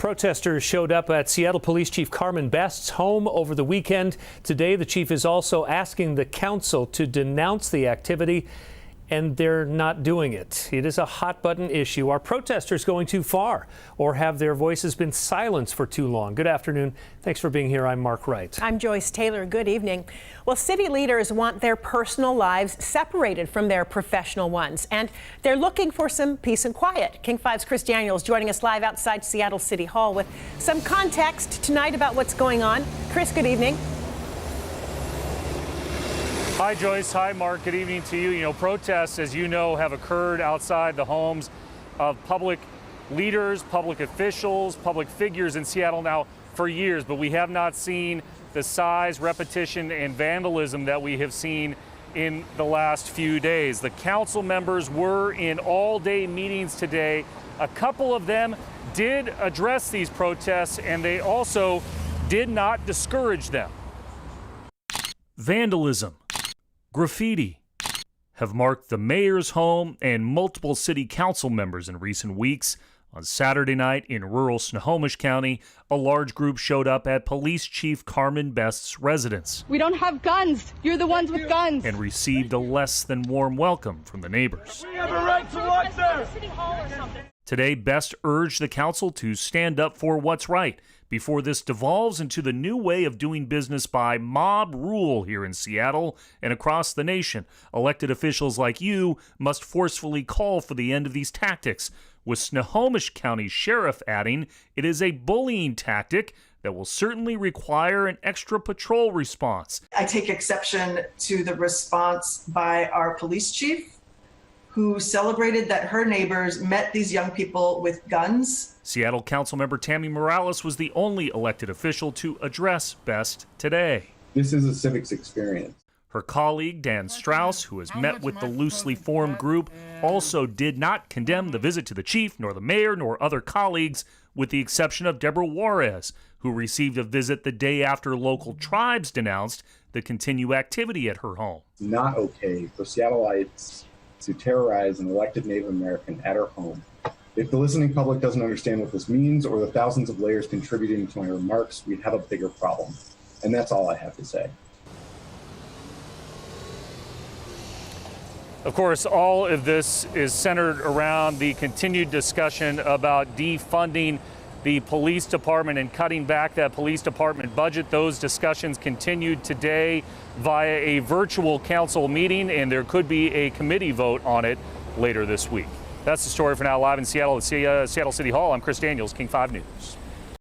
Protesters showed up at Seattle Police Chief Carmen Best's home over the weekend. Today, the chief is also asking the council to denounce the activity, and they're not doing it. It is a hot-button issue. Are protesters going too far, or have their voices been silenced for too long? Good afternoon. Thanks for being here. I'm Mark Wright. I'm Joyce Taylor. Good evening. Well, city leaders want their personal lives separated from their professional ones, and they're looking for some peace and quiet. King 5's Chris Daniels joining us live outside Seattle City Hall with some context tonight about what's going on. Chris, good evening. Hi, Joyce. Hi, Mark. Good evening to you. You know, protests, as you know, have occurred outside the homes of public leaders, public officials, public figures in Seattle now for years, but we have not seen the size, repetition, and vandalism that we have seen in the last few days. The council members were in all-day meetings today. A couple of them did address these protests, and they also did not discourage them. Vandalism, graffiti have marked the mayor's home and multiple city council members in recent weeks. On Saturday night in rural Snohomish County, a large group showed up at Police Chief Carmen Best's residence. We don't have guns. You're the ones with guns. And received a less than warm welcome from the neighbors. We have a right to walk there. Today, Best urged the council to stand up for what's right before this devolves into the new way of doing business by mob rule here in Seattle and across the nation. Elected officials like you must forcefully call for the end of these tactics, with Snohomish County Sheriff adding it is a bullying tactic that will certainly require an extra patrol response. I take exception to the response by our police chief, who celebrated that her neighbors met these young people with guns. Seattle Councilmember Tammy Morales was the only elected official to address Best today. This is a civics experience. Her colleague, Dan Strauss, who has met with the loosely formed group, also did not condemn the visit to the chief, nor the mayor, nor other colleagues, with the exception of Deborah Juarez, who received a visit the day after local tribes denounced the continued activity at her home. It's not okay for Seattleites to terrorize an elected Native American at her home. If the listening public doesn't understand what this means, or the thousands of layers contributing to my remarks, we'd have a bigger problem. And that's all I have to say. Of course, all of this is centered around the continued discussion about defunding the police department and cutting back that police department budget. Those discussions continued today via a virtual council meeting, and there could be a committee vote on it later this week. That's the story for now. Live in Seattle at Seattle City Hall, I'm Chris Daniels, King 5 News.